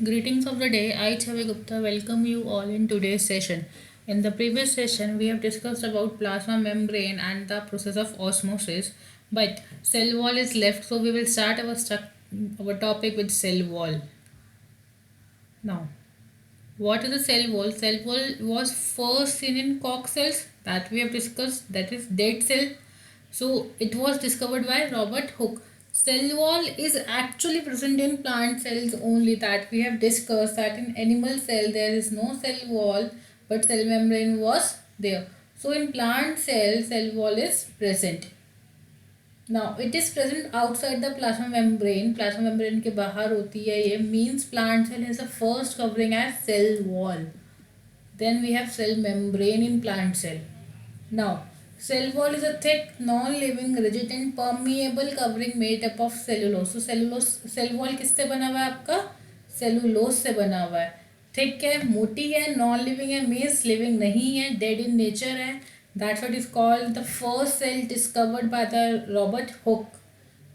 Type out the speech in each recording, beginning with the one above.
Greetings of the day. I, Chavi Gupta, welcome you all in today's session. In the previous session, we have discussed about plasma membrane and the process of osmosis, but cell wall is left, so we will start our topic with cell wall. Now, what is the cell wall? Cell wall was first seen in Koch cells that we have discussed, that is dead cell. So it was discovered by Robert Hooke. Cell wall is actually present in plant cells only, that we have discussed that in animal cell there is no cell wall but cell membrane was there. So in plant cell wall is present. Now it is present outside the plasma membrane. Plasma membrane के बाहर होती है ये. Means plant cell has a first covering as cell wall. Then we have cell membrane in plant cell. Now cell wall is a thick, non-living, rigid and permeable covering made up of cellulose. So cellulose cell wall किससे बना हुआ है आपका? Cellulose से बना हुआ है. Thick है, मोटी है, नॉन लिविंग है, मीन्स लिविंग नहीं है, डेड इन नेचर है. That's what is called the first cell discovered by the Robert Hooke.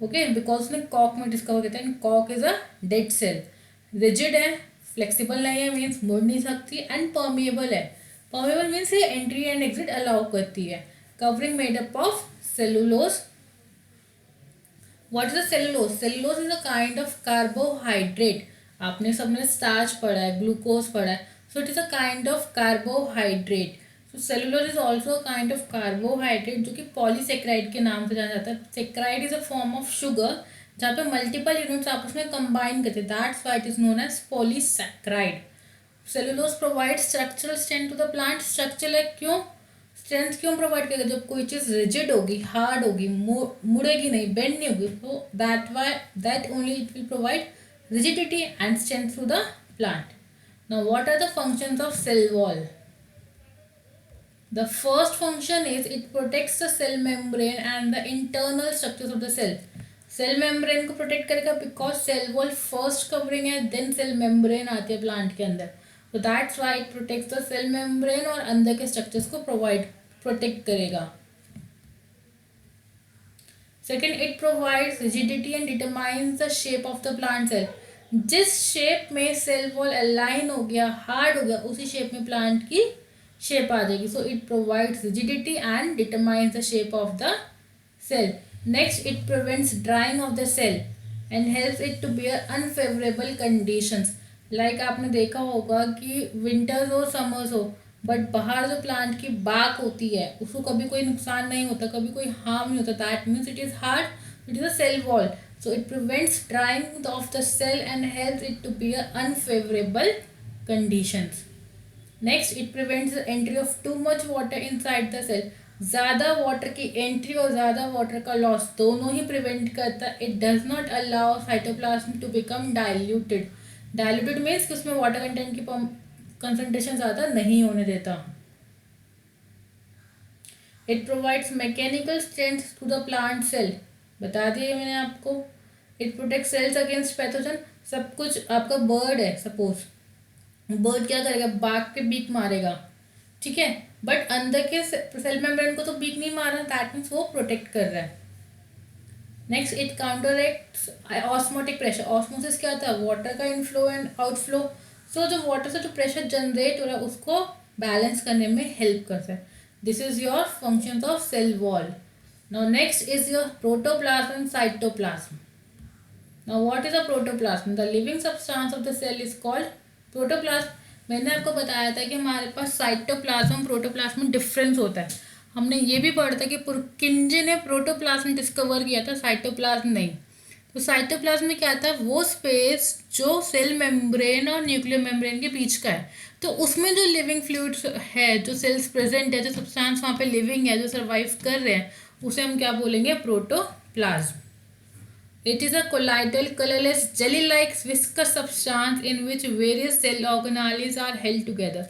Okay, because उसने कॉक में डिस्कवर किया था. एंड कॉक is a dead cell. Rigid है, फ्लेक्सिबल नहीं है, मीन्स मुड़ नहीं सकती, एंड परमिएबल है. परमिएबल मीन्स ये एंट्री एंड एग्जिट अलाउ करती है. Covering made up of cellulose. What is a cellulose? Cellulose is a kind of carbohydrate. आपने सबने स्टार्च पढ़ा है, ग्लूकोज पढ़ा है. So it is a kind of carbohydrate. तो cellulose is also a kind of carbohydrate जो कि polysaccharide के नाम से जाना जाता है. Saccharide is a form of sugar जहाँ पे मल्टीपल यूनिट्स आपस में कंबाइन करते हैं. That's why it is known as polysaccharide. Cellulose provide structural strength to the plant. Structural क्यों? स्ट्रेंथ क्यों प्रोवाइड करेगा? जब कोई चीज़ रिजिड होगी, हार्ड होगी, मुड़ेगी नहीं, बेंड नहीं होगी, तो that only it will provide rigidity and strength to the plant. Now what are the functions of cell wall? The first function is it protects the cell membrane and the internal structures of the cell. Cell membrane को protect करेगा because cell wall first covering है, then cell membrane आती है plant के अंदर. तो that's why it protects the cell membrane और अंदर के स्ट्रक्चर्स को प्रोटेक्ट करेगा. Second, it provides rigidity and determines the shape of the plant cell. जिस शेप में सेल वॉल अलाइन हो गया, हार्ड हो गया, उसी शेप में प्लांट की शेप आ जाएगी. So it provides rigidity and determines the shape of the cell. Next, it prevents drying of the cell and helps it to bear unfavourable conditions. Like आपने देखा होगा कि विंटर्स हो, समर्स हो, बट बाहर जो प्लांट की बाक होती है उसको कभी कोई नुकसान नहीं होता, कभी कोई हार्म नहीं होता. That means it is hard, it is a cell wall. So it prevents drying of the cell and helps it to bear unfavorable conditions. Next, it prevents the entry of too much water inside the cell. ज़्यादा water की entry और ज़्यादा water का loss दोनों ही prevent करता है. It does not allow cytoplasm to become diluted. Diluted means कि उसमें वाटर कंटेंट की कंसंट्रेशन ज़्यादा नहीं होने देता. It provides mechanical strength to the plant cell. बता दिया मैंने आपको. It protect cells against pathogen. सब कुछ आपका बर्ड है, सपोज बर्ड क्या करेगा? बाग पे बीक मारेगा, ठीक है, बट अंदर के सेल मेम्ब्रेन को तो बीक नहीं मार रहा. दैट मीन्स वो प्रोटेक्ट कर रहा है. Next, it counteracts osmotic pressure. Osmosis क्या होता है? वाटर का इनफ्लो एंड आउटफ्लो. सो जो वाटर से जो प्रेशर जनरेट हो रहा है उसको बैलेंस करने में हेल्प करता है. This is your function of cell wall. Now next is your protoplasm and cytoplasm. Now what is a protoplasm? The living substance of the cell is called protoplasm. मैंने आपको बताया था कि हमारे पास साइटोप्लाज्म प्रोटोप्लाज्म में difference होता है. हमने ये भी पढ़ा था कि पुरकिंजे ने प्रोटोप्लाज्म डिस्कवर किया था, साइटोप्लाज्म नहीं. तो साइटोप्लाज्म में क्या था? वो स्पेस जो सेल मेम्ब्रेन और न्यूक्लियर मेम्ब्रेन के बीच का है. तो उसमें जो लिविंग फ्लूइड्स है, जो सेल्स प्रेजेंट है, जो सब्सटेंस वहाँ पे लिविंग है, जो सर्वाइव कर रहे हैं, उसे हम क्या बोलेंगे? Protoplasm. It is a colloidal colourless jelly like viscous substance in which various cell organelles are held together.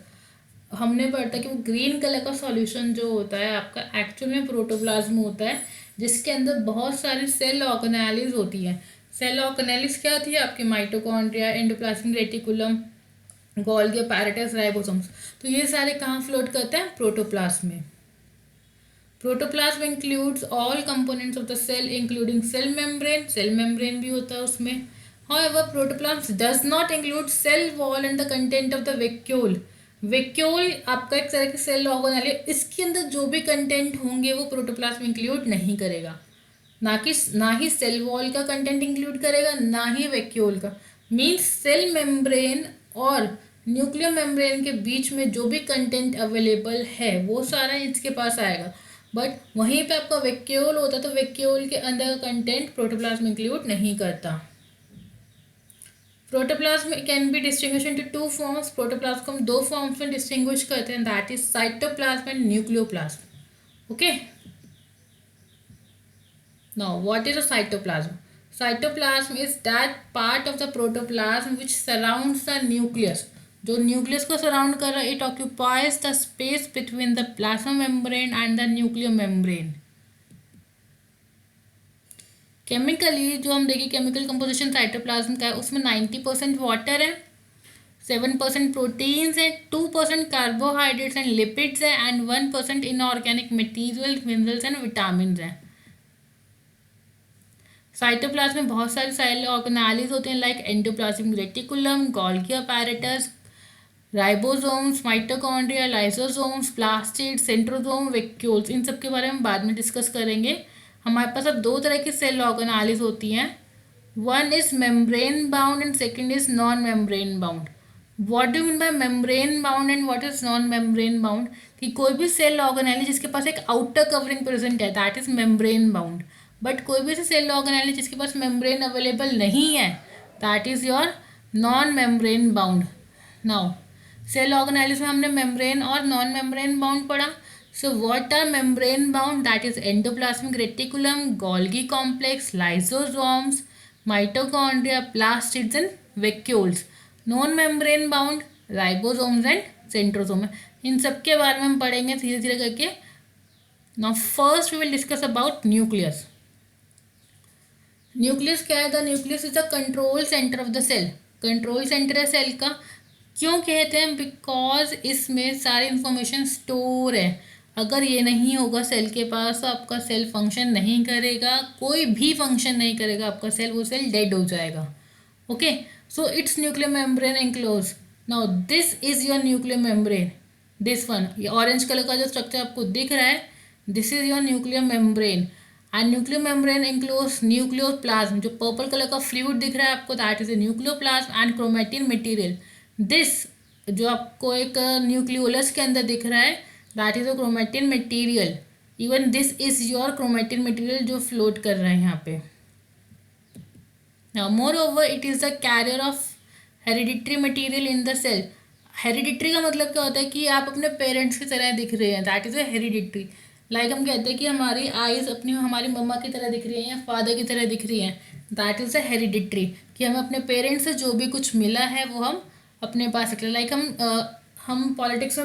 हमने पढ़ा कि वो ग्रीन कलर का सॉल्यूशन जो होता है आपका एक्चुअल में प्रोटोप्लाज्म होता है, जिसके अंदर बहुत सारी सेल ऑर्गेनेल्स होती हैं. सेल ऑर्गेनेल्स क्या होती है? आपके mitochondria, endoplasmic reticulum, Golgi, apparatus, ribosomes. तो ये सारे कहाँ फ्लोट करते हैं? प्रोटोप्लाज्म में. Protoplasm includes all components of the cell including cell membrane. सेल मेम्ब्रेन भी होता है उसमें. However, protoplasm does not include cell wall and the content of the vacuole. Vacuole आपका एक तरह की सेल ऑर्गेनेल है, इसके अंदर जो भी कंटेंट होंगे वो प्रोटोप्लाज्म इंक्लूड नहीं करेगा। ना ही सेल वॉल का कंटेंट इंक्लूड करेगा, ना ही वैक्यूल का। मीन्स सेल मेम्ब्रेन और न्यूक्लियर मेम्ब्रेन के बीच में जो भी कंटेंट अवेलेबल है वो सारा इसके पास आएगा। बट वहीं पे आपका वैक्यूल होता है तो वैक्यूल के अंदर का कंटेंट प्रोटोप्लाज्म इंक्लूड नहीं करता। Protoplasm can be distinguish into two forms. Protoplasm को हम दो फॉर्म्स में डिस्टिंग्विश करते हैं, that is cytoplasm and nucleoplasm. Okay, now what is a cytoplasm? Cytoplasm is that part of the protoplasm which surrounds the nucleus. जो nucleus को surround कर रहा है, it occupies the space between the plasma membrane and the nuclear membrane. Chemically जो हम देखें chemical composition cytoplasm का है, उसमें 90% वाटर है, 7% प्रोटीन्स है, 2% कार्बोहाइड्रेट्स एंड लिपिड्स है and 1% inorganic material, minerals and vitamin है। साइटोप्लाज्म में बहुत सारे सेल ऑर्गेनेलिज होते हैं like endoplasmic reticulum, Golgi apparatus, ribosomes, mitochondria, lysosomes, plastid, centrosome, vacuoles. इन सब के बारे में बाद में डिस्कस करेंगे। हमारे पास अब दो तरह की सेल ऑर्गेनेलिज होती हैं, one is membrane bound and second is non membrane bound. What do mean by membrane bound and what is non membrane bound? कि कोई भी सेल ऑर्गेनेलिज जिसके पास एक आउटर कवरिंग प्रेजेंट है, that is membrane bound. But कोई भी ऐसे cell organelles जिसके पास मेम्ब्रेन अवेलेबल नहीं है, that is your non membrane bound. Now cell organelles में हमने मेम्ब्रेन और नॉन मेम्ब्रेन बाउंड पढ़ा। So what are membrane bound? That is endoplasmic reticulum, Golgi complex, lysosomes, mitochondria, plastids and vacuoles. Non membrane bound ribosomes and centrosome है। इन सब के बारे में हम पढ़ेंगे धीरे धीरे करके। Now first we will discuss about nucleus. Nucleus क्या है? The nucleus is the control centre of the cell. Control centre है सेल का। क्यों कहते हैं? बिकॉज इसमें सारी इंफॉर्मेशन स्टोर है। अगर ये नहीं होगा सेल के पास तो आपका सेल फंक्शन नहीं करेगा, कोई भी फंक्शन नहीं करेगा आपका सेल, वो सेल डेड हो जाएगा। Okay, so it's nuclear membrane enclose. Now this is your nuclear membrane, this one, ये ऑरेंज कलर का जो स्ट्रक्चर आपको दिख रहा है, this is your nuclear membrane. And nuclear membrane enclose nucleoplasm. जो पर्पल कलर का फ्लूइड दिख रहा है आपको, that is a nucleoplasm and chromatin material. This जो आपको एक न्यूक्लियोलस के अंदर दिख रहा है, that is a chromatin material. Even this is your chromatin material जो फ्लोट कर रहा है यहाँ पे। Now moreover it is the carrier of hereditary material in the cell. Hereditary का मतलब क्या होता है? कि आप अपने पेरेंट्स की तरह दिख रहे हैं, that is a hereditary. Like हम कहते हैं कि हमारी आईज अपनी हमारी मम्मा की तरह दिख रही हैं या फादर की तरह दिख रही हैं, दैट इज अ हेरिडिटरी। कि हमें अपने पेरेंट्स से जो भी कुछ मिला है वो हम अपने पास रख लें। लाइक हम पॉलिटिक्स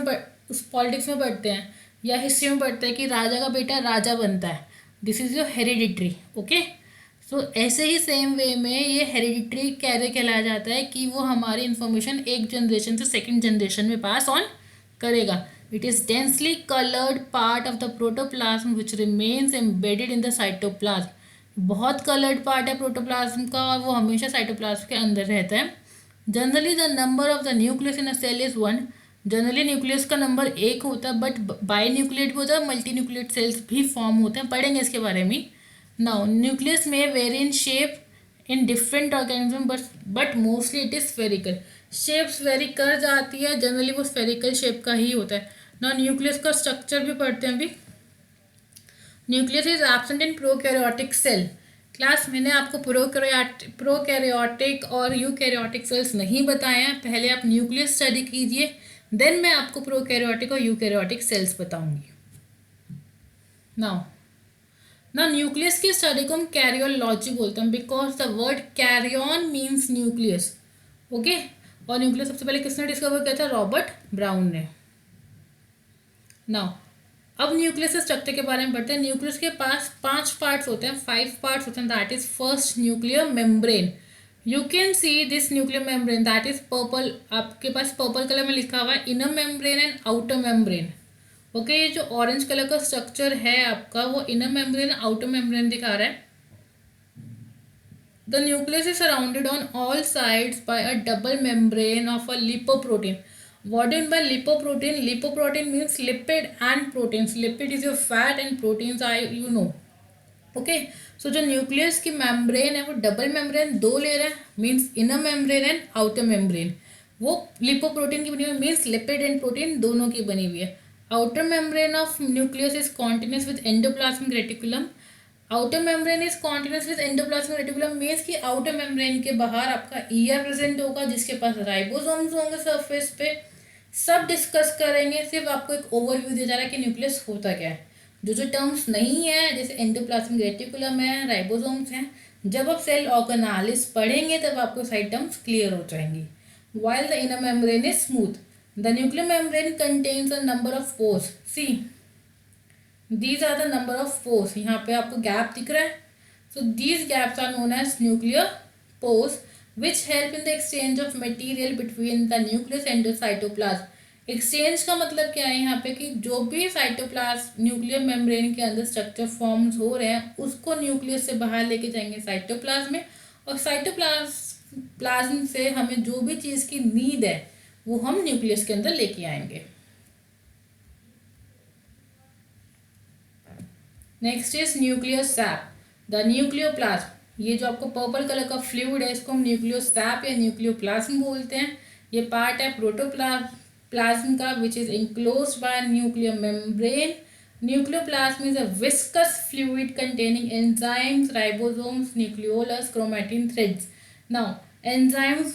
में पढ़ते हैं या हिस्ट्री में पढ़ते हैं कि राजा का बेटा राजा बनता है, this is your hereditary. Okay, so ऐसे ही सेम वे में ये हेरिडिटरी कैरियर कहलाया जाता है कि वो हमारी इंफॉर्मेशन एक जनरेशन से सेकंड जनरेशन में पास ऑन करेगा। It is densely coloured part of the protoplasm which remains embedded in the cytoplasm. बहुत कलर्ड पार्ट है प्रोटोप्लाज्म का और वो हमेशा साइटोप्लाज्म के अंदर रहता है। Generally the number of the nucleus in a cell is 1। Generally nucleus का नंबर 1 होता है, बट बाई न्यूक्लिएट भी होता है, मल्टी न्यूक्लिएट सेल्स भी फॉर्म होते हैं, पढ़ेंगे इसके बारे में। नाउ न्यूक्लियस में very in shape in different organism but mostly it is spherical. Shapes very कर जाती है, जनरली वो स्फेरिकल शेप का ही होता है। ना न्यूक्लियस का स्ट्रक्चर भी पढ़ते हैं अभी। Nucleus is absent in prokaryotic cell. Class मैंने आपको प्रोकैरियोटिक और यूकैरियोटिक सेल्स नहीं बताए हैं, पहले आप न्यूक्लियस स्टडी कीजिए, देन मैं आपको प्रोकैरियोटिक और यूकैरियोटिक सेल्स बताऊंगी। नाउ न्यूक्लियस की स्टडी को हम कैरियोलॉजी बोलते हैं because the word karyon means nucleus. Okay, और न्यूक्लियस सबसे पहले किसने डिस्कवर किया था? रॉबर्ट ब्राउन ने। नाउ अब न्यूक्लियस के स्ट्रक्चर के बारे में पढ़ते हैं। न्यूक्लियस के पास 5 पार्ट्स होते हैं, 5 पार्ट्स होते हैं, that is first nuclear membrane. You can see this nuclear membrane, that is purple, आपके पास पर्पल कलर में लिखा हुआ है inner membrane and outer membrane. Okay, ये जो ऑरेंज कलर का स्ट्रक्चर है आपका वो इनर मेम्ब्रेन आउटर मेम्ब्रेन दिखा रहा है। The nucleus is surrounded on all sides by a double membrane of a lipoprotein. What do you mean by lipoprotein? Lipoprotein means lipid and proteins. Lipid is your fat and proteins are you know. Okay so जो nucleus की membrane है वो double membrane दो ले रहे हैं means inner membrane and outer membrane. वो lipoprotein की बनी हुई मीन्स लिपिड एंड प्रोटीन दोनों की बनी हुई है. Outer membrane of nucleus is continuous with endoplasmic reticulum. Outer membrane is continuous with endoplasmic reticulum means कि आउटर मेम्ब्रेन के बाहर आपका ईयर प्रेजेंट होगा जिसके पास राइबोसोम्स होंगे सरफेस पे. सब डिस्कस करेंगे, सिर्फ आपको एक ओवरव्यू दिया जा रहा है कि न्यूक्लियस होता क्या है. जो टर्म्स नहीं है जैसे एंडोप्लाज्मिक रेटिकुलम है, राइबोसोम्स हैं, जब आप सेल ऑर्गेनालिस पढ़ेंगे तब आपको सारी टर्म्स क्लियर हो जाएंगी. while the inner membrane is smooth. The nuclear membrane contains a number of pores. See, these are the number of pores. यहाँ पे आपको गैप दिख रहा है. So these gaps are known as nuclear pores, which help in the exchange of material between the nucleus and the cytoplasm. Exchange का मतलब क्या है यहाँ पे कि जो भी साइटोप्लाज्म न्यूक्लियर मेम्ब्रेन के अंदर स्ट्रक्चर फॉर्म्स हो रहे हैं उसको न्यूक्लियस से बाहर लेके जाएंगे साइटोप्लाज्म में, और साइटोप्लाज्म से हमें जो भी चीज़ की नीड है वो हम न्यूक्लियस के अंदर लेके आएंगे. Next is nuclear SAP. The nucleoplasm, ये जो आपको पर्पल कलर का फ्लूइड है इसको हम न्यूक्लियोसैप या न्यूक्लियोप्लाज्म बोलते हैं. ये पार्ट है प्रोटोप्लाज्म का which is enclosed by nuclear membrane. Nucleoplasm is a viscous fluid containing enzymes, ribosomes, nucleolus, chromatin threads. Now enzymes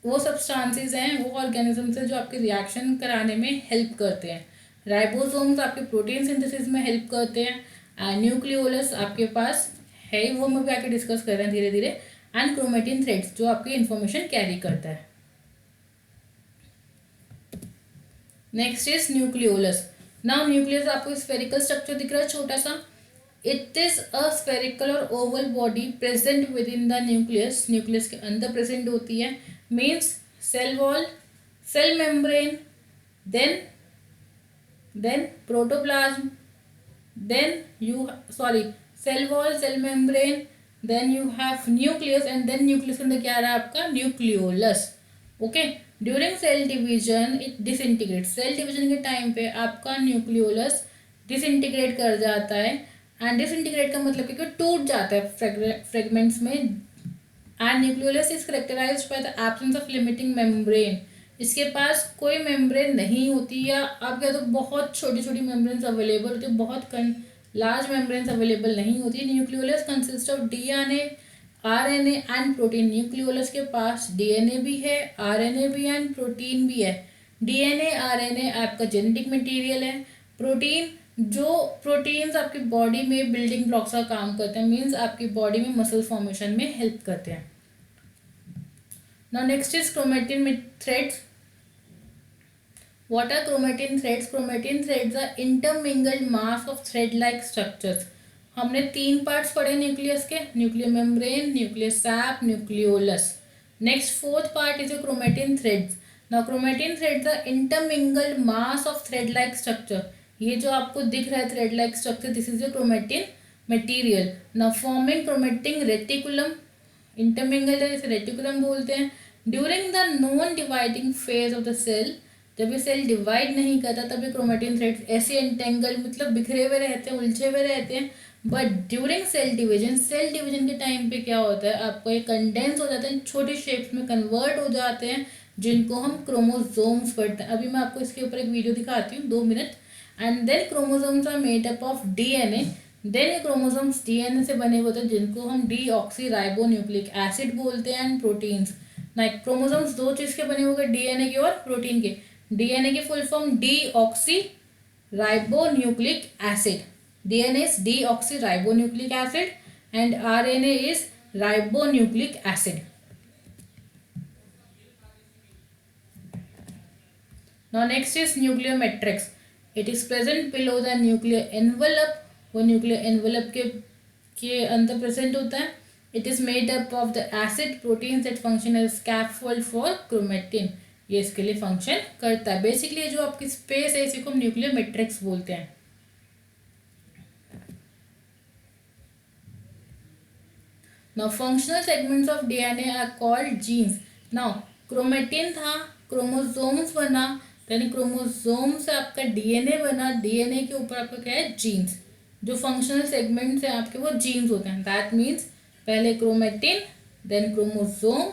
वो सब्सटेंसेस हैं, वो ऑर्गेनिजम्स हैं जो आपके रिएक्शन कराने में हेल्प करते हैं. राइबोसोम्स आपके प्रोटीन सिंथेसिस में हेल्प करते हैं. एंड न्यूक्लियोलस आपके पास है, वो हम भी आके डिस्कस कर रहे हैं धीरे धीरे. एंड क्रोमेटिन थ्रेड्स जो आपकी इंफॉर्मेशन कैरी करता है. Next is nucleolus. Now nucleus आपको स्फेरिकल स्ट्रक्चर दिख रहा है छोटा सा. इट इज अ स्फेरिकल और oval body present within the nucleus. Nucleus के अंदर प्रेजेंट होती है. Means cell wall, cell membrane, then protoplasm, cell wall, cell membrane, then you have nucleus and then nucleus के अंदर क्या आ रहा है आपका nucleolus. Okay, during cell division it disintegrate. Cell division के टाइम पे आपका न्यूक्लियोलस डिसइंटीग्रेट कर जाता है. एंड डिसइंटीग्रेट का मतलब कि टूट जाता है फ्रेगमेंट्स में. And nucleolus is characterised by the absence of limiting membrane. इसके पास कोई मेम्ब्रेन नहीं होती, या आप कह दो बहुत छोटी छोटी मेम्ब्रेन्स अवेलेबल होती है, बहुत लार्ज मेम्ब्रेन्स अवेलेबल नहीं होती. Nucleolus consist of DNA, RNA and protein. Nucleolus के पास डीएनए भी है, आरएनए भी है एंड प्रोटीन भी है. डीएनए आरएनए आपका जेनेटिक मटेरियल है. प्रोटीन्स आपकी बॉडी में बिल्डिंग ब्लॉक्स का काम करते हैं, मीन्स आपकी बॉडी में मसल फॉर्मेशन में हेल्प करते हैं. Now next is chromatin threads. What are chromatin threads? Chromatin threads are intermingled mass of thread-like structures. हमने 3 पार्ट्स पढ़े न्यूक्लियस के, nuclear membrane, nuclear sap, nucleolus. Next 4th part is chromatin threads. Now chromatin threads are intermingled mass of thread like structure. ये जो आपको दिख रहा है thread like structure, this is the chromatin material. Now forming chromatin reticulum. Intermingled है, इसे reticulum बोलते हैं. During the non dividing phase of the cell, जब ये सेल डिवाइड नहीं करता तब ये क्रोमेटिन थ्रेड्स ऐसे एंटेंगल मतलब बिखरे हुए रहते हैं, उलझे हुए रहते हैं. बट ड्यूरिंग सेल डिवीजन के टाइम पे क्या होता है, आपको ये कंडेंस हो जाते हैं, छोटी शेप्स में कन्वर्ट हो जाते हैं, जिनको हम क्रोमोसोम्स पढ़ते हैं. अभी मैं आपको इसके ऊपर एक वीडियो दिखाती हूँ 2 minute. And then chromosomes are made up of DNA. Then ये क्रोमोसोम्स डीएनए से बने होते हैं जिनको हम डीऑक्सी राइबो न्यूक्लिक एसिड बोलते हैं. एंड प्रोटीन्स, लाइक क्रोमोसोम्स 2 चीज़ के बने हुए, डीएनए के और प्रोटीन के. डीएनए की full form deoxy ribonucleic acid. DNA is deoxy ribonucleic acid and RNA is ribonucleic acid. Now next is nuclear matrix. It is present below the nuclear envelope. वो nuclear envelope के अंदर present होता है. It is made up of the acid protein that function as scaffold for chromatin. ये इसके लिए function करता है. बेसिकली जो आपकी स्पेस है इसी को हम न्यूक्लियर मैट्रिक्स बोलते हैं. Now functional segments of DNA are called genes. Now chromatin था, क्रोमोसोम्स बना, यानी क्रोमोसोम से आपका डीएनए बना, डीएनए के ऊपर आपका क्या है, जीन्स. जो फंक्शनल सेगमेंट्स हैं आपके वो जीन्स होते हैं. दैट मीन्स पहले chromatin, then chromosome,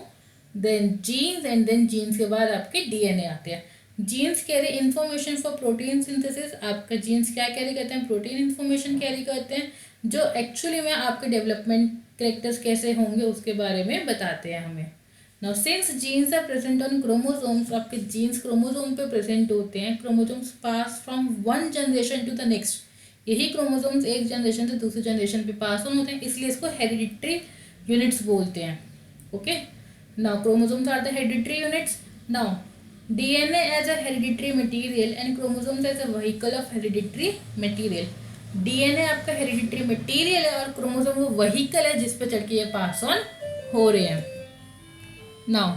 then genes, and then genes के बाद आपके डीएनए आते हैं. Genes carry information for protein synthesis. आपका जीन्स क्या कैरी करते हैं, प्रोटीन इन्फॉर्मेशन कैरी करते हैं, जो एक्चुअली में आपके डेवलपमेंट करेक्टर्स कैसे होंगे उसके बारे में बताते हैं हमें. Now since genes are present on chromosomes, आपके जीन्स क्रोमोसोम पे प्रेजेंट होते हैं. Chromosomes pass from one generation to the next. यही क्रोमोसोम्स एक जनरेशन से दूसरी जनरेशन पे पास ऑन होते हैं, इसलिए इसको हेरिडिटरी यूनिट्स बोलते हैं. Okay. Now chromosomes are the hereditary units. Now DNA as a hereditary material and chromosomes as a vehicle of hereditary material. DNA आपका हेरिडिटरी मटेरियल है और क्रोमोसोम वो वहीकल है जिस पे चढ़ के ये पास ऑन हो रहे हैं. Now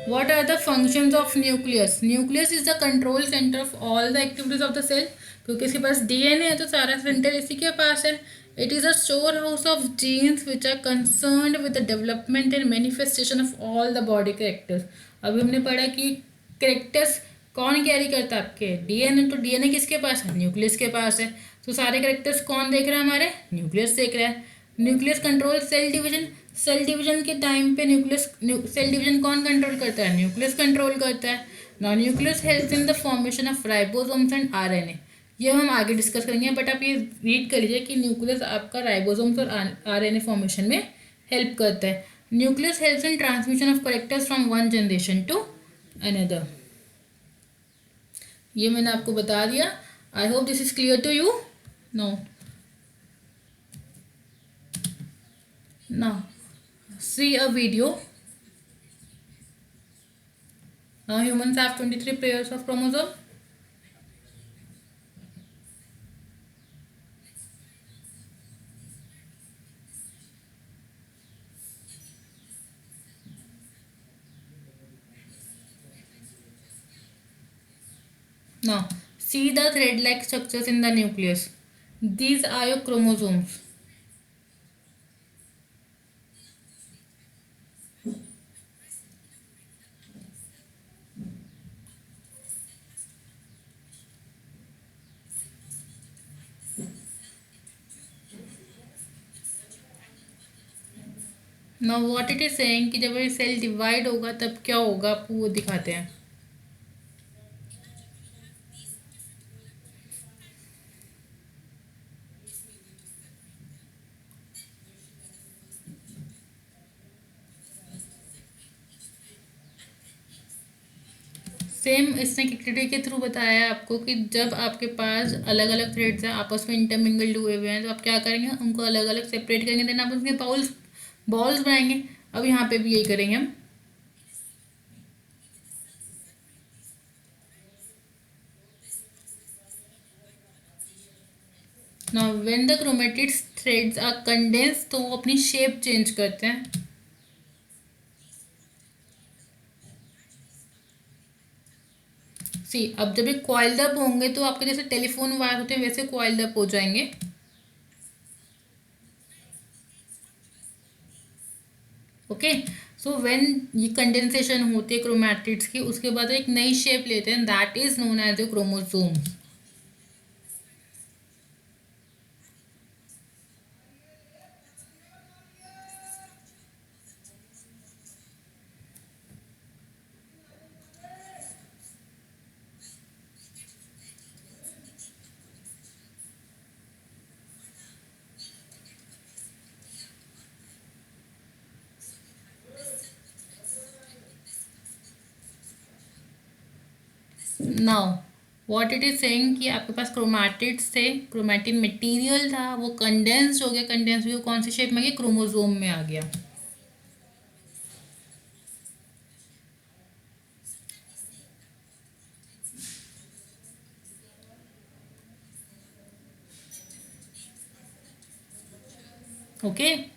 what are the functions of nucleus. Nucleus is the control centre of all the activities of the cell. क्योंकि इसके पास डीएनए है तो सारा सेंटर इसी के पास है. It is a store house of genes which are concerned with the development and manifestation of all the body characters. अभी हमने पढ़ा कि कैरेक्टर्स कौन कैरी करता है, आपके डीएनए. तो डीएनए किसके पास है, न्यूक्लियस के पास है. तो सारे कैरेक्टर्स कौन देख रहा है, हमारे न्यूक्लियस देख रहा है. Nucleus control cell division. Cell division के टाइम पे न्यूक्लियस सेल डिवीजन कौन कंट्रोल करता है, न्यूक्लियस कंट्रोल करता है. Now nucleus helps in the formation of ribosomes and RNA. ये हम आगे डिस्कस करेंगे, बट आप ये रीड कर लीजिए कि न्यूक्लियस आपका राइबोसोम्स और आरएनए फॉर्मेशन में हेल्प करता है. Nucleus helps in transmission of characters from one generation to another. ये मैंने आपको बता दिया. I hope this is clear to you. No now see a video. Now humans have 23 pairs of chromosome. Now see the thread-like structures in the nucleus. These are your chromosomes. Now what it is saying कि जब ये cell divide होगा तब क्या होगा, आपको वो दिखाते हैं. सेम इसने एक्टिविटी के थ्रू बताया है आपको कि जब आपके पास अलग अलग थ्रेड्स हैं आपस में इंटरमिंगल्ड हुए हुए हैं तो आप क्या करेंगे, उनको अलग अलग सेपरेट करेंगे, देन आप उनके बॉल्स बनाएंगे. अब यहाँ पे भी यही करेंगे हम. Now when the chromatids threads are condense तो वो अपनी शेप चेंज करते हैं. सी अब जब ये कॉइल्ड अप होंगे तो आपके जैसे टेलीफोन वायर होते हैं वैसे कॉइल्ड अप हो जाएंगे. ओके. सो व्हेन ये कंडेंसेशन होती है क्रोमैटिड्स की, उसके बाद एक नई शेप लेते हैं, that is known as a chromosome. Now what it is saying कि आपके पास क्रोमैटिड्स थे, क्रोमैटिन मटेरियल था, वो कंडेंस्ड हो गया. कंडेंस हुआ कौन सी शेप में गया, क्रोमोसोम में आ गया. Okay.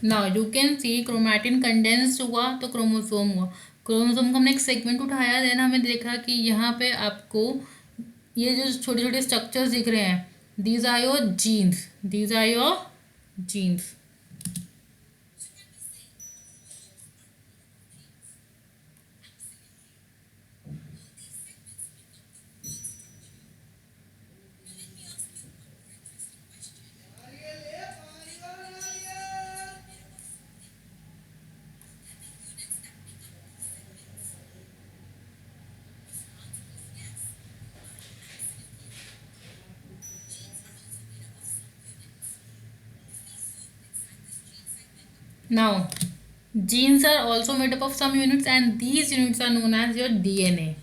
Now you can see chromatin condensed हुआ तो क्रोमोसोम हुआ। क्रोमोसोम का हमने एक सेगमेंट उठाया, देन हमें देखा कि यहाँ पे आपको ये जो छोटे छोटे स्ट्रक्चर्स दिख रहे हैं, these are your genes, these are your genes. Now, genes are also made up of some units, and these units are known as your DNA.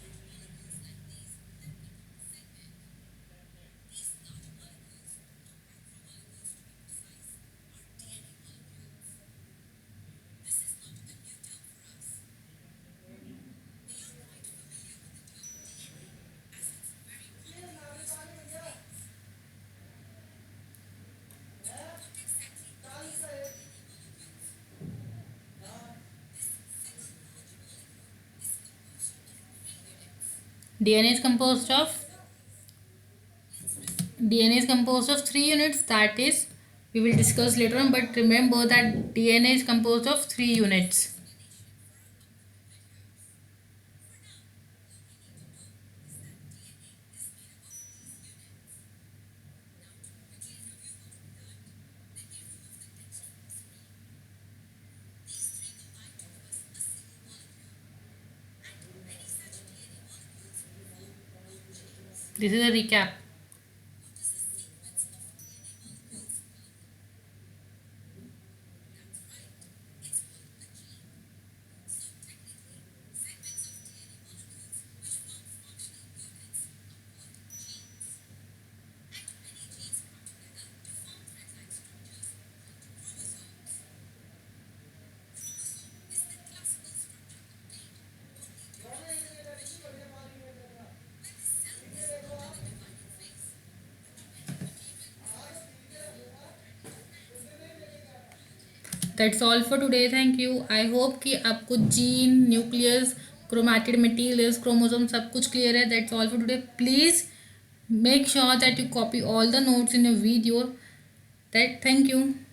DNA is composed of DNA is composed of three units. That is, we will discuss later on. But remember that DNA is composed of three units. This is a recap. That's all for today. Thank you. I hope कि आपको gene, nucleus, chromatid materials, chromosome सब कुछ clear है। That's all for today. Please make sure that you copy all the notes in your video. That thank you.